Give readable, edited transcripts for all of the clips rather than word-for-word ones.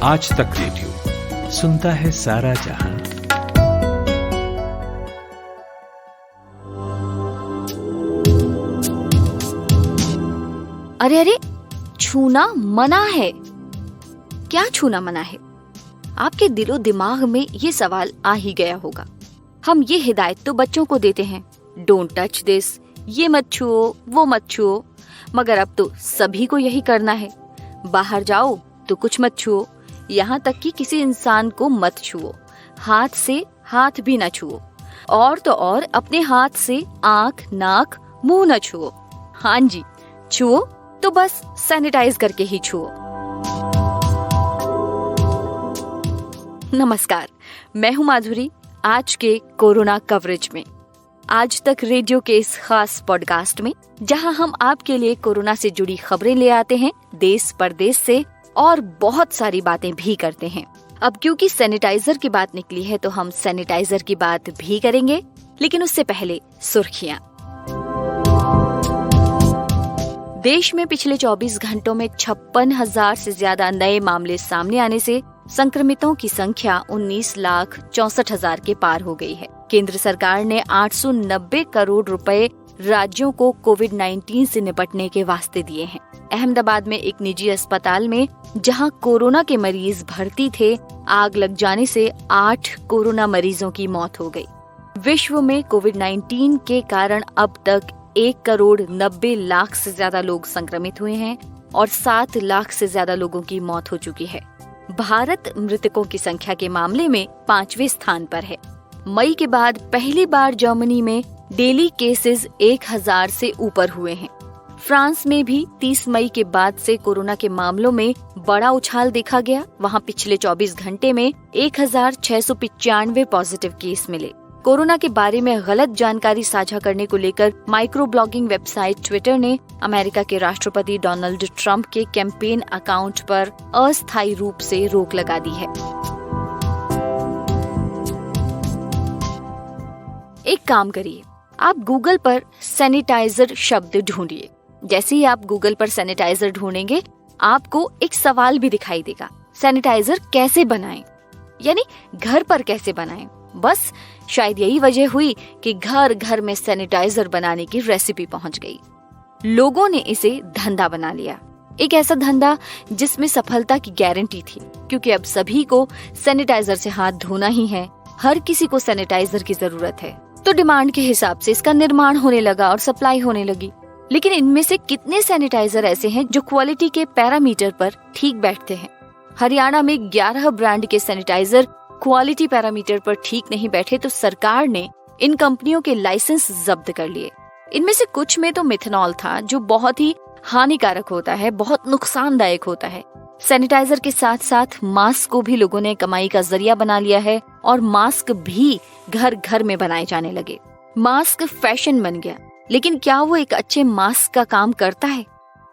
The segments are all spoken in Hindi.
आज तक रेडियो सुनता है सारा जहां। अरे अरे, छूना मना है। क्या छूना मना है? आपके दिलो दिमाग में ये सवाल आ ही गया होगा। हम ये हिदायत तो बच्चों को देते हैं, डोंट टच दिस, ये मत छुओ, वो मत छुओ, मगर अब तो सभी को यही करना है। बाहर जाओ तो कुछ मत छुओ, यहाँ तक कि किसी इंसान को मत छुओ, हाथ से हाथ भी न छुओ, और तो और अपने हाथ से आंख, नाक, मुंह न छुओ। हाँ जी, छुओ तो बस सैनिटाइज करके ही छुओ। नमस्कार, मैं हूँ माधुरी, आज के कोरोना कवरेज में, आज तक रेडियो के इस खास पॉडकास्ट में, जहां हम आपके लिए कोरोना से जुड़ी खबरें ले आते हैं देश परदेश से, और बहुत सारी बातें भी करते हैं। अब क्योंकि सैनिटाइजर की बात निकली है तो हम सैनिटाइजर की बात भी करेंगे, लेकिन उससे पहले सुर्खियां। देश में पिछले 24 घंटों में 56,000 से ज्यादा नए मामले सामने आने से संक्रमितों की संख्या 19,64,000 के पार हो गई है। केंद्र सरकार ने 890 करोड़ रुपए राज्यों को कोविड-19 से निपटने के वास्ते दिए हैं। अहमदाबाद में एक निजी अस्पताल में जहां कोरोना के मरीज भर्ती थे, आग लग जाने से 8 कोरोना मरीजों की मौत हो गई। विश्व में कोविड-19 के कारण अब तक 1,90,00,000 से ज्यादा लोग संक्रमित हुए हैं और 7 लाख से ज्यादा लोगों की मौत हो चुकी है। भारत मृतकों की संख्या के मामले में 5वें स्थान पर है। मई के बाद पहली बार जर्मनी में डेली केसेस 1,000 से ऊपर हुए हैं। फ्रांस में भी 30 मई के बाद से कोरोना के मामलों में बड़ा उछाल देखा गया। वहां पिछले 24 घंटे में 1,695 पॉजिटिव केस मिले। कोरोना के बारे में गलत जानकारी साझा करने को लेकर माइक्रो ब्लॉगिंग वेबसाइट ट्विटर ने अमेरिका के राष्ट्रपति डोनाल्ड ट्रंप के कैंपेन अकाउंट पर अस्थायी रूप से रोक लगा दी है। एक काम करिए, आप गूगल पर सैनिटाइजर शब्द ढूंढिए। जैसे ही आप गूगल पर सैनिटाइजर ढूंढेंगे, आपको एक सवाल भी दिखाई देगा, सैनिटाइजर कैसे बनाएं, यानी घर पर कैसे बनाएं। बस शायद यही वजह हुई कि घर घर में सैनिटाइजर बनाने की रेसिपी पहुंच गई। लोगों ने इसे धंधा बना लिया, एक ऐसा धंधा जिसमें सफलता की गारंटी थी, क्योंकि अब सभी को सैनिटाइजर से हाथ धोना ही है, हर किसी को सैनिटाइजर की जरूरत है। तो डिमांड के हिसाब से इसका निर्माण होने लगा और सप्लाई होने लगी। लेकिन इनमें से कितने सैनिटाइजर ऐसे हैं जो क्वालिटी के पैरामीटर पर ठीक बैठते हैं? हरियाणा में 11 ब्रांड के सैनिटाइजर क्वालिटी पैरामीटर पर ठीक नहीं बैठे तो सरकार ने इन कंपनियों के लाइसेंस जब्त कर लिए। इनमें से कुछ में तो मिथेनॉल था, जो बहुत ही हानिकारक होता है, बहुत नुकसानदायक होता है। सैनिटाइजर के साथ साथ मास्क को भी लोगों ने कमाई का जरिया बना लिया है और मास्क भी घर घर में बनाए जाने लगे। मास्क फैशन बन गया, लेकिन क्या वो एक अच्छे मास्क का काम करता है?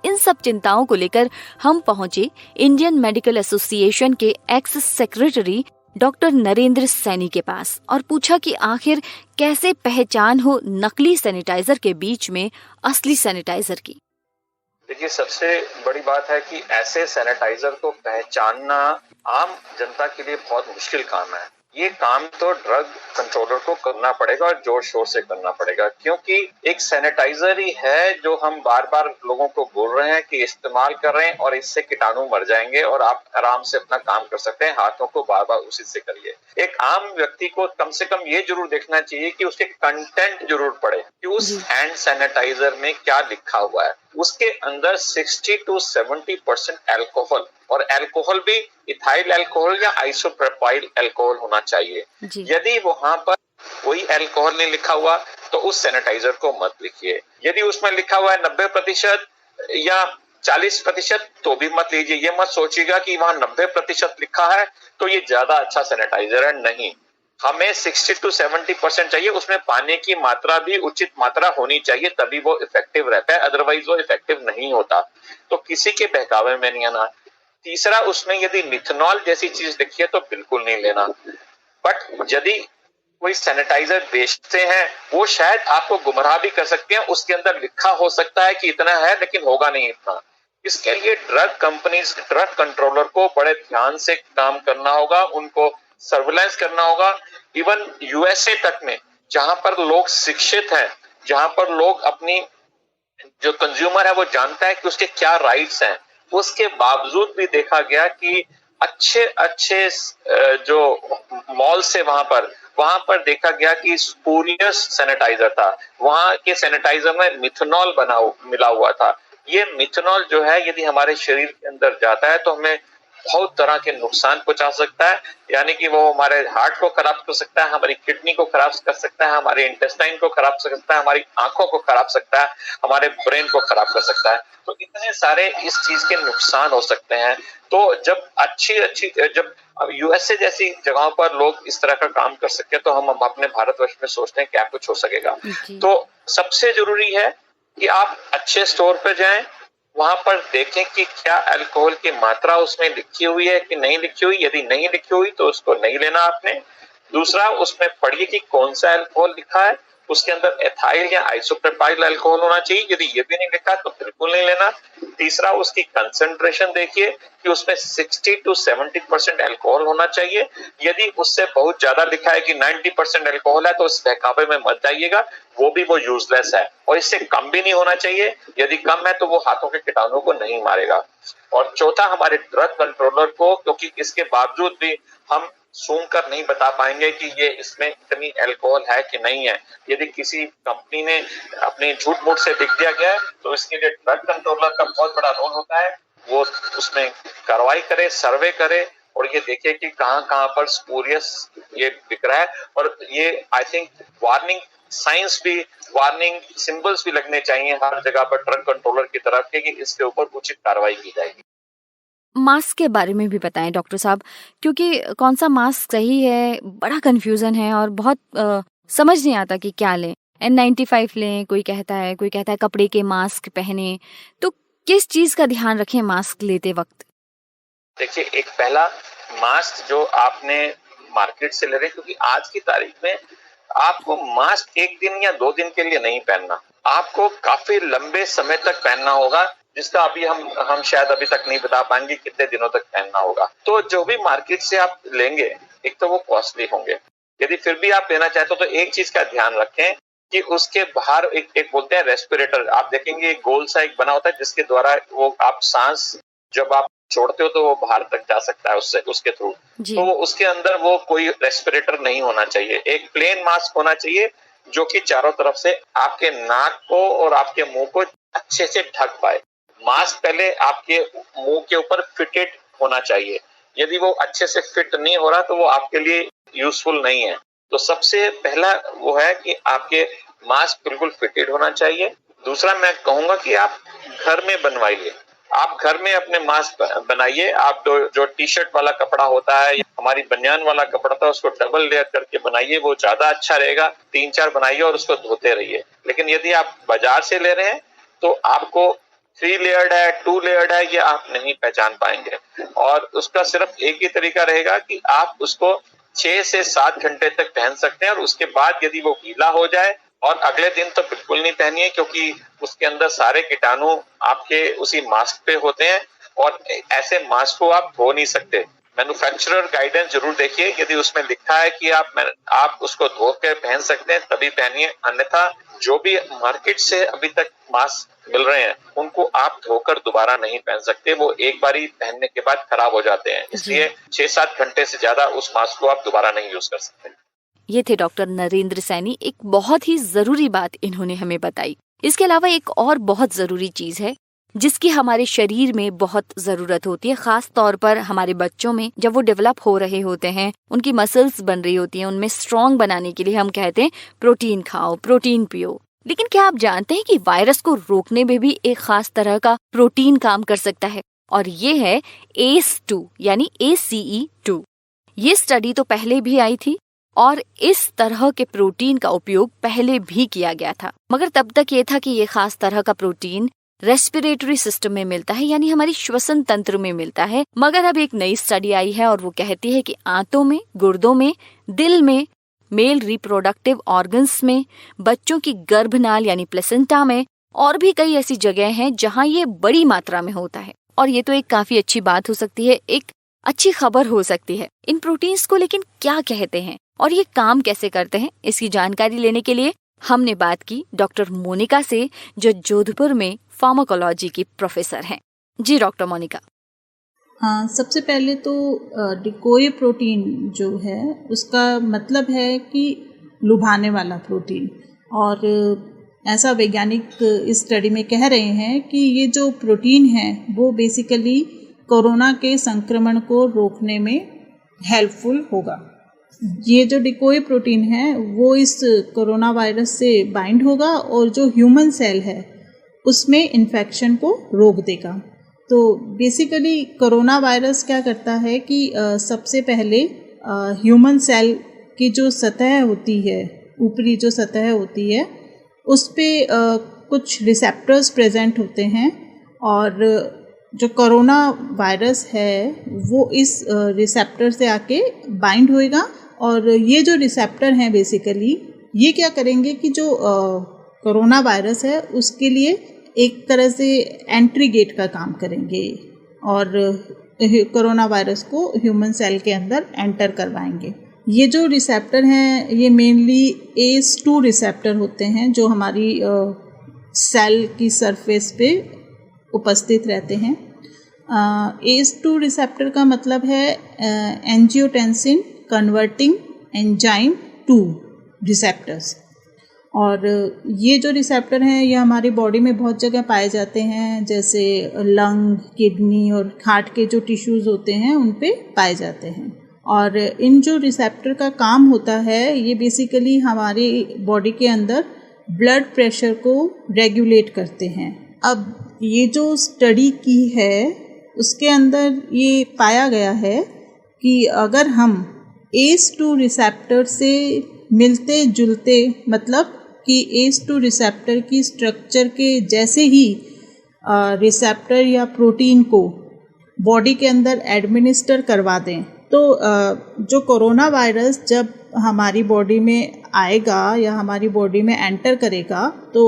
इन सब चिंताओं को लेकर हम पहुंचे इंडियन मेडिकल एसोसिएशन के x secretary doctor Narendra Saini के पास और पूछा कि आखिर कैसे पहचान हो नकली सैनिटाइजर के बीच में असली सैनिटाइजर की। देखिए, सबसे बड़ी बात है कि ऐसे सैनिटाइजर को पहचानना आम जनता के लिए बहुत मुश्किल काम है। ये काम तो ड्रग कंट्रोलर को करना पड़ेगा और जोर शोर से करना पड़ेगा, क्योंकि एक सैनिटाइजर ही है जो हम बार बार लोगों को बोल रहे हैं कि इस्तेमाल कर रहे हैं और इससे कीटाणु मर जाएंगे और आप आराम से अपना काम कर सकते हैं। हाथों को बार बार उसी से करिए। एक आम व्यक्ति को कम से कम ये जरूर देखना चाहिए कि उसके कंटेंट जरूर पढ़े कि उस हैंड सैनिटाइजर में क्या लिखा हुआ है। उसके अंदर 60 to 70% अल्कोहल, और अल्कोहल भी इथाइल अल्कोहल या आइसोप्रोपाइल अल्कोहल होना चाहिए। यदि वहां पर कोई अल्कोहल नहीं लिखा हुआ तो उस सैनिटाइजर को मत लिखिए। यदि उसमें लिखा हुआ है 90% या 40% तो भी मत लीजिए। ये मत सोचिएगा कि वहां 90% लिखा है तो ये ज्यादा अच्छा सैनिटाइजर है। नहीं, हमें 60 to 70% चाहिए। उसमें पानी की मात्रा भी उचित मात्रा होनी चाहिए, तभी वो इफेक्टिव रहता है, अदरवाइज वो इफेक्टिव नहीं होता। तो किसी के बहकावे में नहीं आना। तीसरा, उसमें यदि मिथेनॉल जैसी चीज लिखी है तो बिल्कुल नहीं लेना। बट यदि कोई सैनिटाइजर बेचते हैं, वो शायद आपको गुमराह भी कर सकते हैं। उसके अंदर लिखा हो सकता है कि इतना है, लेकिन होगा नहीं इतना। इसके लिए ड्रग कंपनीज, ड्रग कंट्रोलर को बड़े ध्यान से काम करना होगा, उनको सर्विलांस करना होगा। इवन यूएसए तक में, जहां पर लोग शिक्षित हैं, जहां पर लोग अपनी जो कंज्यूमर है वो जानता है कि उसके क्या राइट्स हैं, उसके बावजूद भी देखा गया कि अच्छे अच्छे जो मॉल से वहां पर देखा गया कि स्पूरियस सैनिटाइजर था, वहां के सैनिटाइजर में मिथेनॉल मिला हुआ था। ये मिथेनॉल जो है यदि हमारे शरीर के अंदर जाता है तो हमें बहुत तरह के नुकसान पहुंचा सकता है, यानी कि वो हमारे हार्ट को खराब कर सकता है, हमारी किडनी को खराब कर सकता है, हमारे इंटेस्टाइन को खराब कर सकता है, हमारी आंखों को खराब सकता है, हमारे ब्रेन को खराब कर सकता है। तो इतने सारे इस चीज के नुकसान हो सकते हैं। तो जब यूएसए जैसी जगहों पर लोग इस तरह का काम कर सके तो हम अपने भारतवर्ष में सोचते हैं क्या कुछ हो सकेगा। तो सबसे जरूरी है कि आप अच्छे स्टोर पर जाएं, वहां पर देखें कि क्या अल्कोहल की मात्रा उसमें लिखी हुई है कि नहीं लिखी हुई। यदि नहीं लिखी हुई तो उसको नहीं लेना आपने। दूसरा, उसमें पढ़िए कि कौन सा अल्कोहल लिखा है, उसके अंदर एथाइल या आइसोप्रोपाइल अल्कोहल होना चाहिए। यदि ये भी नहीं लिखा तो बिल्कुल नहीं लेना। तीसरा, उसकी कंसंट्रेशन देखिए कि उसमें 60 to 70% अल्कोहल होना चाहिए। यदि उससे बहुत ज्यादा लिखा है कि 90% अल्कोहल है तो उस बहकावे में मत जाइएगा, वो यूजलेस है। और इससे कम भी नहीं होना चाहिए, यदि कम है तो वो हाथों के कीटाणु को नहीं मारेगा। और चौथा, हमारे ड्रग कंट्रोलर को, क्योंकि इसके बावजूद भी हम सूंघ कर नहीं बता पाएंगे कि ये इसमें इतनी अल्कोहल है कि नहीं है। यदि किसी कंपनी ने अपने झूठ मूठ से लिख दिया गया है तो इसके लिए ड्रग कंट्रोलर का बहुत बड़ा रोल होता है। वो उसमें कार्रवाई करे, सर्वे करे और ये देखे कि कहाँ पर स्पूरियस ये बिक रहा है। और ये आई थिंक वार्निंग साइंस भी, वार्निंग सिंबल्स भी लगने चाहिए हर जगह पर ड्रग कंट्रोलर की तरफ के, कि इसके ऊपर उचित कार्रवाई की जाएगी। मास्क के बारे में भी बताएं डॉक्टर साहब, क्योंकि कौन सा मास्क सही है, बड़ा कंफ्यूजन है और बहुत समझ नहीं आता कि क्या लें। N95 लें, कोई कहता है कपड़े के मास्क पहने। तो किस चीज का ध्यान रखें मास्क लेते वक्त? देखिए, एक पहला मास्क जो आपने मार्केट से ले रहे, क्योंकि आज की तारीख में आपको मास्क एक दिन या 2 दिन के लिए नहीं पहनना, आपको काफी लंबे समय तक पहनना होगा, जिसका अभी हम शायद अभी तक नहीं बता पाएंगे कितने दिनों तक पहनना होगा। तो जो भी मार्केट से आप लेंगे, एक तो वो कॉस्टली होंगे। यदि फिर भी आप लेना चाहते हो तो एक चीज का ध्यान रखें कि उसके बाहर एक बोलते हैं रेस्पिरेटर, आप देखेंगे एक गोल सा एक बना होता है जिसके द्वारा वो आप सांस जब आप छोड़ते हो तो वो बाहर तक जा सकता है उसके थ्रू। तो उसके अंदर वो कोई रेस्पिरेटर नहीं होना चाहिए। एक प्लेन मास्क होना चाहिए जो कि चारों तरफ से आपके नाक को और आपके मुंह को अच्छे से ढक पाए। मास्क पहले आपके मुंह के ऊपर फिटेड होना चाहिए। यदि वो अच्छे से फिट नहीं हो रहा तो वो आपके लिए यूजफुल नहीं है। तो सबसे पहला वो है कि आपके मास्क बिल्कुल फिटेड होना चाहिए। दूसरा, मैं कहूंगा कि आप घर में बनवाइए, आप घर में अपने मास्क बनाइए। आप जो टी शर्ट वाला कपड़ा होता है या हमारी बनियान वाला कपड़ा था उसको डबल लेयर करके बनाइए, वो ज्यादा अच्छा रहेगा। 3-4 बनाइए और उसको धोते रहिए। लेकिन यदि आप बाजार से ले रहे हैं तो आपको 3 लेयर्ड है, 2 लेयर्ड है, ये आप नहीं पहचान पाएंगे। और उसका सिर्फ एक ही तरीका रहेगा कि आप उसको 6 से 7 घंटे तक पहन सकते हैं और उसके बाद यदि वो गीला हो जाए और अगले दिन तो बिल्कुल नहीं पहनिए, क्योंकि उसके अंदर सारे कीटाणु आपके उसी मास्क पे होते हैं और ऐसे मास्क को आप धो नहीं सकते। मैन्युफैक्चरर गाइडेंस जरूर देखिए, यदि उसमें लिखा है कि आप उसको धो के पहन सकते हैं तभी पहनिए, अन्यथा जो भी मार्केट से अभी तक मास्क मिल रहे हैं उनको आप धोकर दोबारा नहीं पहन सकते। वो एक बारी पहनने के बाद खराब हो जाते हैं, इसलिए 6-7 घंटे से ज्यादा उस मास्क को आप दोबारा नहीं यूज कर सकते। ये थे डॉक्टर नरेंद्र सैनी। एक बहुत ही जरूरी बात इन्होंने हमें बताई। इसके अलावा एक और बहुत जरूरी चीज है जिसकी हमारे शरीर में बहुत जरूरत होती है, खास तौर पर हमारे बच्चों में जब वो डेवलप हो रहे होते हैं, उनकी मसल्स बन रही होती हैं, उनमें स्ट्रॉन्ग बनाने के लिए हम कहते हैं प्रोटीन खाओ, प्रोटीन पियो। लेकिन क्या आप जानते हैं कि वायरस को रोकने में भी एक खास तरह का प्रोटीन काम कर सकता है, और ये है ACE2 यानी ACE2। ये स्टडी तो पहले भी आई थी और इस तरह के प्रोटीन का उपयोग पहले भी किया गया था, मगर तब तक ये था कि ये खास तरह का प्रोटीन रेस्पिरेटरी सिस्टम में मिलता है, यानी हमारी श्वसन तंत्र में मिलता है। मगर अब एक नई स्टडी आई है और वो कहती है कि आंतों में, गुर्दों में, दिल में, मेल रिप्रोडक्टिव ऑर्गन्स में, बच्चों की गर्भनाल यानी प्लेसेंटा में और भी कई ऐसी जगह हैं जहां ये बड़ी मात्रा में होता है और ये तो एक काफी अच्छी बात हो सकती है, एक अच्छी खबर हो सकती है। इन प्रोटीन्स को लेकिन क्या कहते हैं और ये काम कैसे करते हैं, इसकी जानकारी लेने के लिए हमने बात की डॉक्टर मोनिका से, जो जोधपुर में फार्माकोलॉजी की प्रोफेसर हैं। जी डॉक्टर मोनिका। हाँ, सबसे पहले तो डिकोय प्रोटीन जो है उसका मतलब है कि लुभाने वाला प्रोटीन, और ऐसा वैज्ञानिक इस स्टडी में कह रहे हैं कि ये जो प्रोटीन है वो बेसिकली कोरोना के संक्रमण को रोकने में हेल्पफुल होगा। ये जो डिकोय प्रोटीन है वो इस कोरोना वायरस से बाइंड होगा और जो ह्यूमन सेल है उसमें इन्फेक्शन को रोक देगा। तो बेसिकली कोरोना वायरस क्या करता है कि सबसे पहले ह्यूमन सेल की जो सतह होती है, ऊपरी जो सतह होती है, उस पे कुछ रिसेप्टर्स प्रेजेंट होते हैं, और जो कोरोना वायरस है वो इस रिसेप्टर से आके बाइंड होएगा। और ये जो रिसेप्टर हैं बेसिकली ये क्या करेंगे कि जो कोरोना वायरस है उसके लिए एक तरह से एंट्री गेट का काम करेंगे और कोरोना वायरस को ह्यूमन सेल के अंदर एंटर करवाएंगे। ये जो रिसेप्टर हैं ये मेनली ACE2 रिसेप्टर होते हैं जो हमारी सेल की सरफेस पे उपस्थित रहते हैं। ACE2 रिसेप्टर का मतलब है एंजियोटेंसिन कन्वर्टिंग एंजाइम 2 रिसेप्टर्स, और ये जो रिसेप्टर हैं ये हमारी बॉडी में बहुत जगह पाए जाते हैं, जैसे लंग, किडनी और हार्ट के जो टिश्यूज़ होते हैं उन पे पाए जाते हैं। और इन जो रिसेप्टर का काम होता है ये बेसिकली हमारी बॉडी के अंदर ब्लड प्रेशर को रेगुलेट करते हैं। अब ये जो स्टडी की है उसके अंदर ये पाया गया है कि अगर हम ACE2 रिसेप्टर से मिलते जुलते, मतलब कि ACE2 रिसेप्टर की स्ट्रक्चर के जैसे ही रिसेप्टर या प्रोटीन को बॉडी के अंदर एडमिनिस्टर करवा दें, तो जो कोरोना वायरस जब हमारी बॉडी में आएगा या हमारी बॉडी में एंटर करेगा तो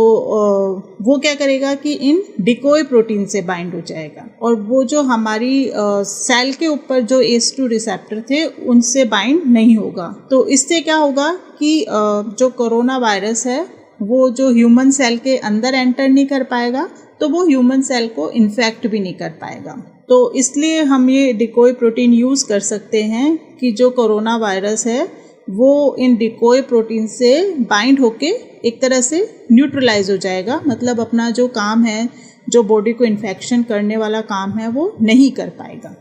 वो क्या करेगा कि इन डिकोय प्रोटीन से बाइंड हो जाएगा, और वो जो हमारी सेल के ऊपर जो ACE2 रिसेप्टर थे उनसे बाइंड नहीं होगा। तो इससे क्या होगा कि जो कोरोना वायरस है वो जो ह्यूमन सेल के अंदर एंटर नहीं कर पाएगा, तो वो ह्यूमन सेल को इन्फेक्ट भी नहीं कर पाएगा। तो इसलिए हम ये डिकोय प्रोटीन यूज़ कर सकते हैं कि जो कोरोना वायरस है वो इन डिकोय प्रोटीन से बाइंड होके एक तरह से न्यूट्रलाइज हो जाएगा, मतलब अपना जो काम है, जो बॉडी को इन्फेक्शन करने वाला काम है वो नहीं कर पाएगा।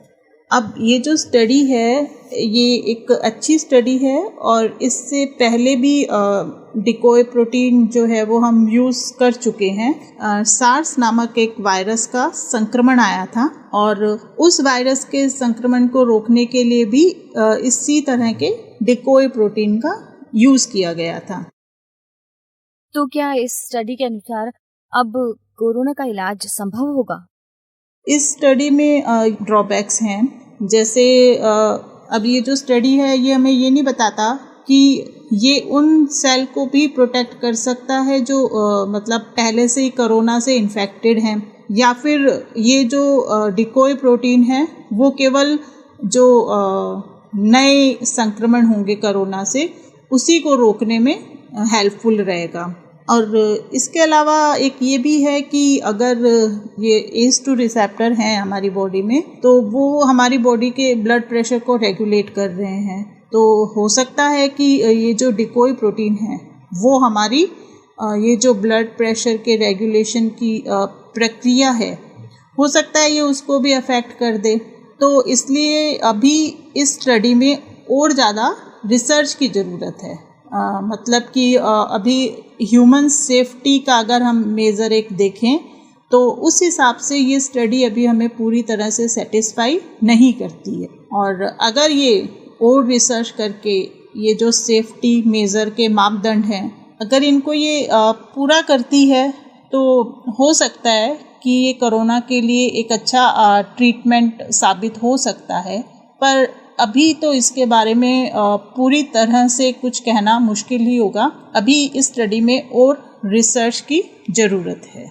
अब ये जो स्टडी है ये एक अच्छी स्टडी है, और इससे पहले भी डिकोय प्रोटीन जो है वो हम यूज़ कर चुके हैं। सार्स नामक एक वायरस का संक्रमण आया था और उस वायरस के संक्रमण को रोकने के लिए भी इसी तरह के डिकोय प्रोटीन का यूज़ किया गया था। तो क्या इस स्टडी के अनुसार अब कोरोना का इलाज संभव होगा? इस स्टडी में ड्रॉबैक्स हैं, जैसे अब ये जो स्टडी है ये हमें ये नहीं बताता कि ये उन सेल को भी प्रोटेक्ट कर सकता है जो मतलब पहले से ही कोरोना से इन्फेक्टेड हैं, या फिर ये जो डिकोय प्रोटीन है वो केवल जो नए संक्रमण होंगे कोरोना से उसी को रोकने में हेल्पफुल रहेगा। और इसके अलावा एक ये भी है कि अगर ये ACE2 रिसेप्टर हैं हमारी बॉडी में तो वो हमारी बॉडी के ब्लड प्रेशर को रेगुलेट कर रहे हैं, तो हो सकता है कि ये जो डिकोय प्रोटीन है वो हमारी ये जो ब्लड प्रेशर के रेगुलेशन की प्रक्रिया है हो सकता है ये उसको भी अफेक्ट कर दे। तो इसलिए अभी इस स्टडी में और ज़्यादा रिसर्च की ज़रूरत है। मतलब कि अभी ह्यूमन सेफ्टी का अगर हम मेज़र एक देखें तो उस हिसाब से ये स्टडी अभी हमें पूरी तरह से सेटिस्फाई नहीं करती है, और अगर ये और रिसर्च करके ये जो सेफ्टी मेज़र के मापदंड हैं अगर इनको ये पूरा करती है तो हो सकता है कि ये कोरोना के लिए एक अच्छा ट्रीटमेंट साबित हो सकता है। पर अभी तो इसके बारे में पूरी तरह से कुछ कहना मुश्किल ही होगा। अभी इस स्टडी में और रिसर्च की ज़रूरत है।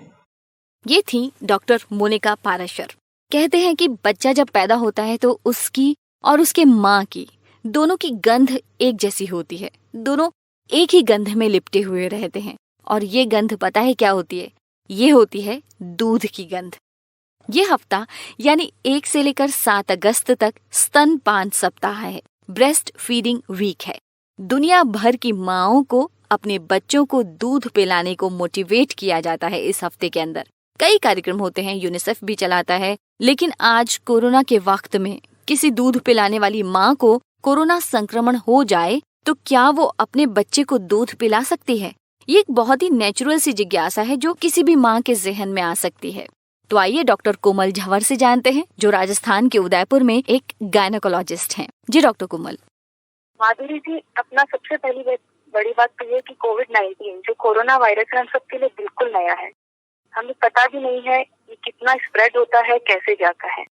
ये थी डॉक्टर मोनिका पाराशर। कहते हैं कि बच्चा जब पैदा होता है तो उसकी और उसके माँ की दोनों की गंध एक जैसी होती है। दोनों एक ही गंध में लिपटे हुए रहते हैं और ये गंध पता है क्या होती है? ये होती है दूध की गंध। ये हफ्ता यानी 1 से लेकर 7 अगस्त तक स्तनपान सप्ताह है, ब्रेस्ट फीडिंग वीक है। दुनिया भर की माँओं को अपने बच्चों को दूध पिलाने को मोटिवेट किया जाता है। इस हफ्ते के अंदर कई कार्यक्रम होते हैं, यूनिसेफ भी चलाता है। लेकिन आज कोरोना के वक्त में किसी दूध पिलाने वाली माँ को कोरोना संक्रमण हो जाए तो क्या वो अपने बच्चे को दूध पिला सकती है? ये एक बहुत ही नेचुरल सी जिज्ञासा है जो किसी भी माँ के जहन में आ सकती है। तो आइए डॉक्टर कोमल झंवर से जानते हैं, जो राजस्थान के उदयपुर में एक गायनेकोलॉजिस्ट हैं। जी डॉक्टर कोमल। माधुरी जी, अपना सबसे पहली बड़ी बात तो ये कि कोविड-19 जो कोरोना वायरस है हम सबके लिए बिल्कुल नया है। हमें पता भी नहीं है ये कितना स्प्रेड होता है, कैसे जाता है।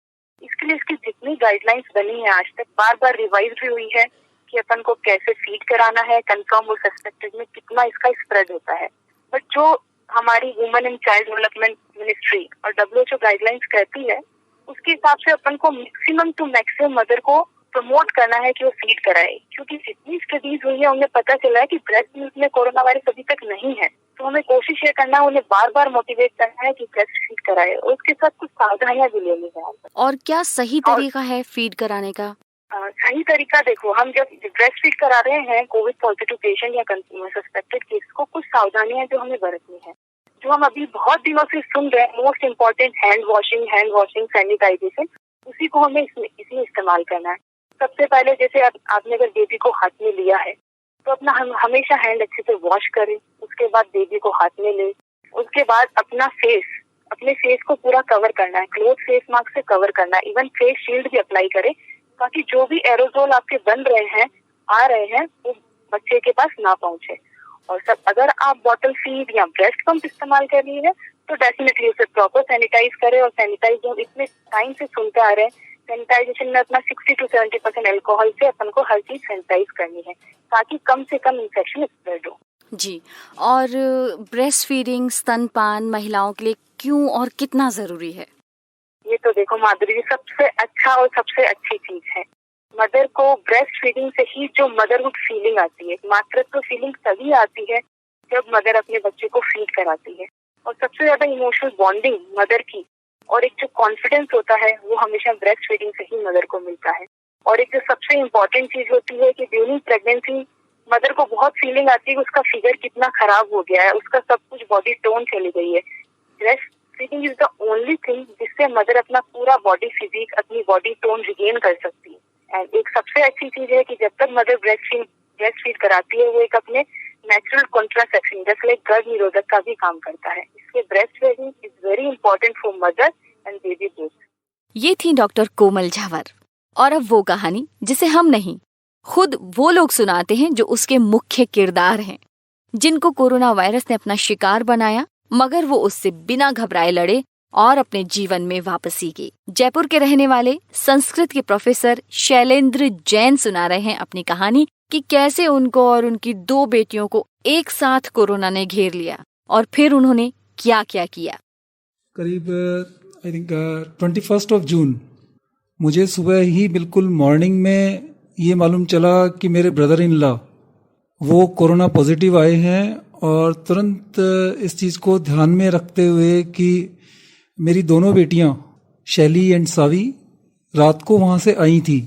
इसके लिए इसकी जितनी गाइडलाइंस बनी है आज तक बार बार रिवाइज भी हुई है कि अपन को कैसे फीड कराना है, कंफर्म और सस्पेक्टेड में कितना इसका स्प्रेड होता है। बट जो हमारी women and child development ministry और WHO गाइडलाइंस कहती है उसके हिसाब से अपन को मैक्सिमम टू मैक्सिमम मदर को प्रमोट करना है कि वो फीड कराए, क्योंकि जितनी स्टडीज हुई है उन्हें पता चला है कि ब्रेस्ट मिल्क में कोरोना वायरस अभी तक नहीं है। तो हमें कोशिश ये करना है, उन्हें बार बार मोटिवेट करना है कि ब्रेस्ट फीड कराए और उसके साथ कुछ सावधानियां भी लेनी है। और क्या सही तरीका है फीड कराने का? सही तरीका देखो, हम जब ब्रेस्ट फीड करा रहे हैं कोविड पॉजिटिव पेशेंट या सस्पेक्टेड केस को, कुछ सावधानियां जो हमें बरतनी है, जो हम अभी बहुत दिनों से सुन रहे हैं, most important hand washing, sanitization, उसी को हमें इसमें इस्तेमाल करना है। सबसे पहले जैसे आपने अगर बेबी को हाथ में लिया है तो अपना हमेशा हैंड अच्छे से वॉश करें। उसके बाद बेबी को हाथ में ले, उसके बाद अपने फेस को पूरा कवर करना है, क्लोथ फेस मास्क से कवर करना है, इवन फेस शील्ड भी अप्लाई करें ताकि जो भी एरोजोल आपके बन रहे हैं आ रहे हैं वो बच्चे के पास ना पहुंचे। और सब अगर आप बॉटल फीड या ब्रेस्ट पंप इस्तेमाल कर रही है तो डेफिनेटली उसे प्रॉपर सैनिटाइज करें। और सैनिटाइज जो इतने टाइम से सुनते आ रहे हैं, सैनिटाइजेशन में अपना 60 to 70% अल्कोहल से अपन को हर चीज सैनिटाइज करनी है ताकि कम से कम इन्फेक्शन स्प्रेड हो। जी, और ब्रेस्ट फीडिंग स्तनपान महिलाओं के लिए क्यों और कितना जरूरी है? ये तो देखो माधुरी, सबसे अच्छा और सबसे अच्छी चीज है। मदर को ब्रेस्ट फीडिंग से ही जो मदरहुड फीलिंग आती है, मातृत्व फीलिंग तभी आती है जब मदर अपने बच्चे को फीड कराती है। और सबसे ज्यादा इमोशनल बॉन्डिंग मदर की और एक जो कॉन्फिडेंस होता है वो हमेशा ब्रेस्ट फीडिंग से ही मदर को मिलता है। और एक जो सबसे इम्पोर्टेंट चीज होती है कि ड्यूरिंग प्रेगनेंसी मदर को बहुत फीलिंग आती है कि उसका फिगर कितना खराब हो गया है, उसका सब कुछ बॉडी टोन चली गई है। Breast feeding is the only thing जिससे मदर अपना पूरा बॉडी फिजिक, अपनी बॉडी टोन रिगेन कर सकती है। एंड एक सबसे अच्छी चीज है कि जब तक मदर ब्रेस्ट फीड कराती है वो एक अपने नेचुरल कॉन्ट्रासेप्शन जैसे लाइक गर्भ निरोधक का भी काम करता है। इसलिए breast feeding is very important for mother and baby both. ये थी डॉक्टर कोमल झंवर। और अब वो कहानी जिसे हम नहीं, खुद वो लोग सुनाते हैं जो उसके मुख्य किरदार हैं, जिनको कोरोना वायरस ने अपना शिकार बनाया मगर वो उससे बिना घबराए लड़े और अपने जीवन में वापसी की। जयपुर के रहने वाले संस्कृत के प्रोफेसर शैलेंद्र जैन सुना रहे हैं अपनी कहानी कि कैसे उनको और उनकी 2 बेटियों को एक साथ कोरोना ने घेर लिया और फिर उन्होंने क्या क्या किया। करीब आई थिंक 21 जून मुझे सुबह ही बिल्कुल मॉर्निंग में ये मालूम चला कि मेरे ब्रदर इन लॉ वो कोरोना पॉजिटिव आए हैं। और तुरंत इस चीज़ को ध्यान में रखते हुए कि मेरी दोनों बेटियां शैली एंड सावी रात को वहाँ से आई थी,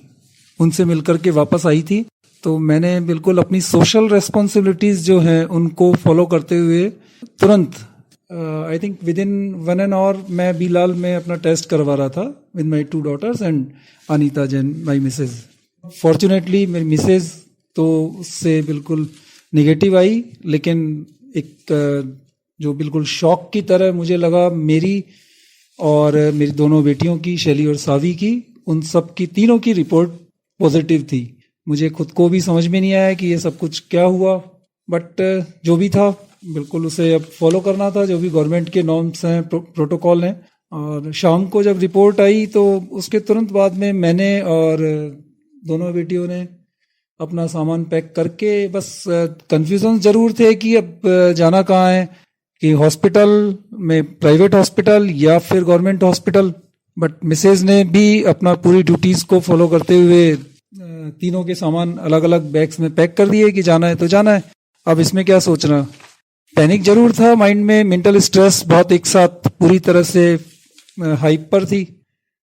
उनसे मिलकर के वापस आई थी, तो मैंने बिल्कुल अपनी सोशल रेस्पॉन्सिबिलिटीज़ जो हैं उनको फॉलो करते हुए तुरंत I think with in 1 an hour मैं बिलाल में अपना टेस्ट करवा रहा था with my 2 daughters and Anita Jain my missus. Fortunately मेरी मिसेज तो उससे बिल्कुल नेगेटिव आई, लेकिन एक जो बिल्कुल शॉक की तरह मुझे लगा मेरी और मेरी दोनों बेटियों की, शैली और सावी की, उन सब की तीनों की रिपोर्ट पॉजिटिव थी। मुझे खुद को भी समझ में नहीं आया कि ये सब कुछ क्या हुआ, बट जो भी था बिल्कुल उसे अब फॉलो करना था, जो भी गवर्नमेंट के नॉर्म्स हैं, प्रोटोकॉल हैं। और शाम को जब रिपोर्ट आई तो उसके तुरंत बाद में मैंने और दोनों बेटियों ने अपना सामान पैक करके, बस कंफ्यूजन जरूर थे कि अब जाना कहाँ है, कि हॉस्पिटल में, प्राइवेट हॉस्पिटल या फिर गवर्नमेंट हॉस्पिटल, बट मिसेज ने भी अपना पूरी ड्यूटीज को फॉलो करते हुए तीनों के सामान अलग अलग बैग्स में पैक कर दिए कि जाना है तो जाना है। अब इसमें क्या सोचना, पैनिक जरूर था माइंड में, मेंटल स्ट्रेस बहुत एक साथ पूरी तरह से हाइप पर थी,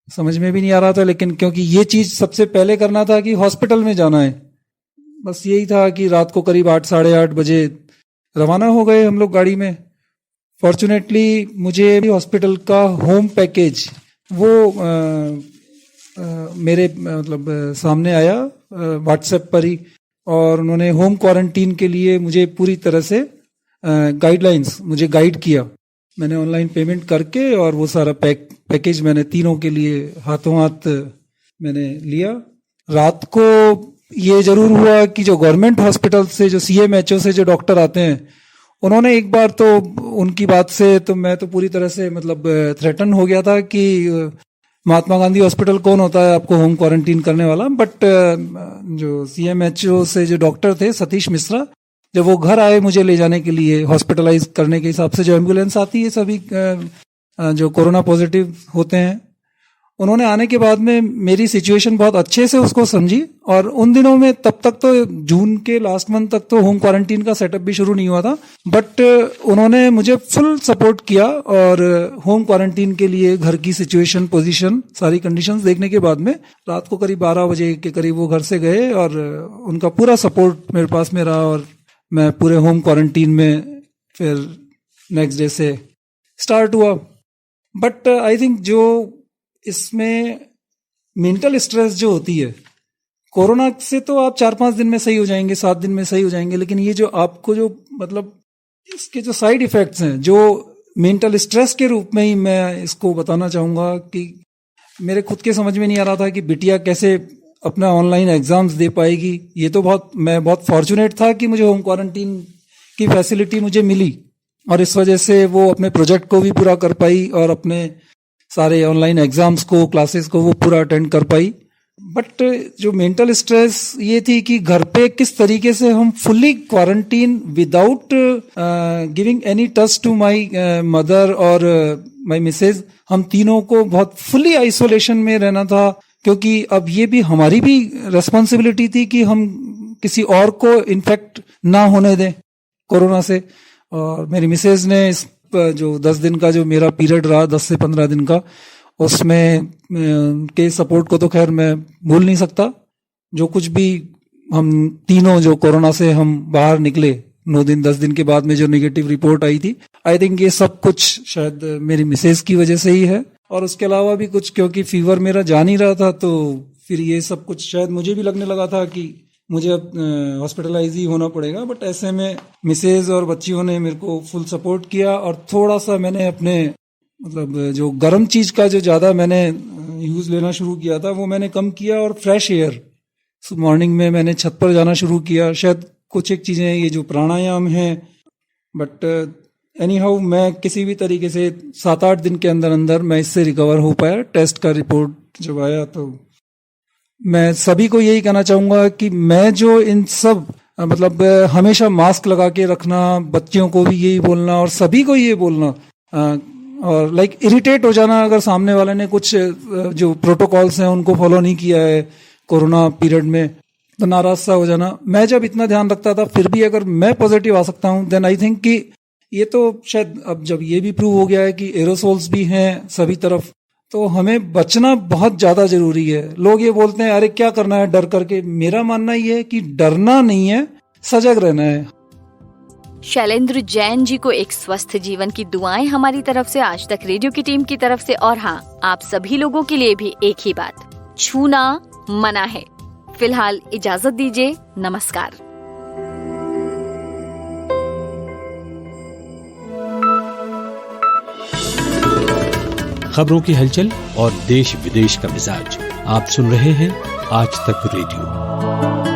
समझ में भी नहीं आ रहा था। लेकिन क्योंकि ये चीज सबसे पहले करना था कि हॉस्पिटल में जाना है, बस यही था कि रात को करीब 8 साढ़े 8 बजे रवाना हो गए हम लोग गाड़ी में। फॉर्चुनेटली मुझे भी हॉस्पिटल का होम पैकेज वो मेरे मतलब सामने आया व्हाट्सएप पर ही, और उन्होंने होम क्वारंटीन के लिए मुझे पूरी तरह से गाइडलाइंस मुझे गाइड किया। मैंने ऑनलाइन पेमेंट करके और वो सारा पैकेज मैंने तीनों के लिए हाथों हाथ मैंने लिया। रात को ये जरूर हुआ कि जो गवर्नमेंट हॉस्पिटल से, जो CMHO से जो डॉक्टर आते हैं, उन्होंने एक बार तो उनकी बात से तो मैं तो पूरी तरह से मतलब थ्रेटन हो गया था कि महात्मा गांधी हॉस्पिटल कौन होता है आपको होम क्वारंटीन करने वाला। बट जो CMHO से जो डॉक्टर थे सतीश मिश्रा, जब वो घर आए मुझे ले जाने के लिए हॉस्पिटलाइज करने के हिसाब से, जो एम्बुलेंस आती है सभी जो कोरोना पॉजिटिव होते हैं, उन्होंने आने के बाद में मेरी सिचुएशन बहुत अच्छे से उसको समझी। और उन दिनों में तब तक तो जून के लास्ट मंथ तक तो होम क्वारंटीन का सेटअप भी शुरू नहीं हुआ था, बट उन्होंने मुझे फुल सपोर्ट किया। और होम क्वारंटीन के लिए घर की सिचुएशन, पोजीशन, सारी कंडीशंस देखने के बाद में रात को करीब 12 बजे के करीब वो घर से गए और उनका पूरा सपोर्ट मेरे पास में रहा और मैं पूरे होम क्वारंटीन में फिर नेक्स्ट डे से स्टार्ट हुआ। बट आई थिंक जो इसमें मेंटल स्ट्रेस जो होती है, कोरोना से तो आप 4-5 दिन में सही हो जाएंगे, 7 दिन में सही हो जाएंगे, लेकिन ये जो आपको जो मतलब इसके जो साइड इफेक्ट्स हैं, जो मेंटल स्ट्रेस के रूप में ही मैं इसको बताना चाहूंगा कि मेरे खुद के समझ में नहीं आ रहा था कि बिटिया कैसे अपना ऑनलाइन एग्जाम्स दे पाएगी। ये तो मैं बहुत फॉर्चुनेट था कि मुझे होम क्वारंटीन की फैसिलिटी मुझे मिली और इस वजह से वो अपने प्रोजेक्ट को भी पूरा कर पाई और अपने सारे ऑनलाइन एग्जाम्स को, क्लासेस को वो पूरा अटेंड कर पाई। बट जो मेंटल स्ट्रेस ये थी कि घर पे किस तरीके से हम fully quarantine without giving any touch to my mother और माय मिसेज, हम तीनों को बहुत फुल्ली आइसोलेशन में रहना था, क्योंकि अब ये भी हमारी भी रेस्पॉन्सिबिलिटी थी कि हम किसी और को इन्फेक्ट ना होने दें कोरोना से। और मेरी मिसेज ने इस जो 10 दिन का जो मेरा पीरियड रहा, 10 से 15 दिन का, उसमें के सपोर्ट को तो खैर मैं भूल नहीं सकता। जो कुछ भी हम तीनों जो कोरोना से हम बाहर निकले 9 दिन 10 दिन के बाद में जो नेगेटिव रिपोर्ट आई थी, आई थिंक ये सब कुछ शायद मेरी मिसेज की वजह से ही है। और उसके अलावा भी कुछ, क्योंकि फीवर मेरा जा नहीं रहा था, तो फिर ये सब कुछ शायद मुझे भी लगने लगा था कि मुझे अब हॉस्पिटलाइज ही होना पड़ेगा। बट ऐसे में मिसेज और बच्चियों ने मेरे को फुल सपोर्ट किया और थोड़ा सा मैंने अपने मतलब जो गर्म चीज का जो ज्यादा मैंने यूज लेना शुरू किया था वो मैंने कम किया और फ्रेश एयर मॉर्निंग में मैंने छत पर जाना शुरू किया। शायद कुछ एक चीजें ये जो प्राणायाम है, बट एनी हाउ मैं किसी भी तरीके से 7-8 दिन के अंदर अंदर मैं इससे रिकवर हो पाया। टेस्ट का रिपोर्ट जब आया तो मैं सभी को यही कहना चाहूंगा कि मैं जो इन सब मतलब हमेशा मास्क लगा के रखना, बच्चियों को भी यही बोलना और सभी को ये बोलना, और लाइक इरिटेट हो जाना अगर सामने वाले ने कुछ जो प्रोटोकॉल्स हैं उनको फॉलो नहीं किया है कोरोना पीरियड में, तो नाराज सा हो जाना। मैं जब इतना ध्यान रखता था फिर भी अगर मैं पॉजिटिव आ सकता हूं, देन आई थिंक कि ये तो शायद अब जब ये भी प्रूव हो गया है कि एरोसोल्स भी हैं सभी तरफ, तो हमें बचना बहुत ज्यादा जरूरी है। लोग ये बोलते हैं अरे क्या करना है डर करके, मेरा मानना ये है कि डरना नहीं है, सजग रहना है। शैलेंद्र जैन जी को एक स्वस्थ जीवन की दुआएं हमारी तरफ से, आज तक रेडियो की टीम की तरफ से, और हाँ, आप सभी लोगों के लिए भी एक ही बात, छूना मना है। फिलहाल इजाजत दीजिए, नमस्कार। खबरों की हलचल और देश विदेश का मिजाज आप सुन रहे हैं आज तक रेडियो।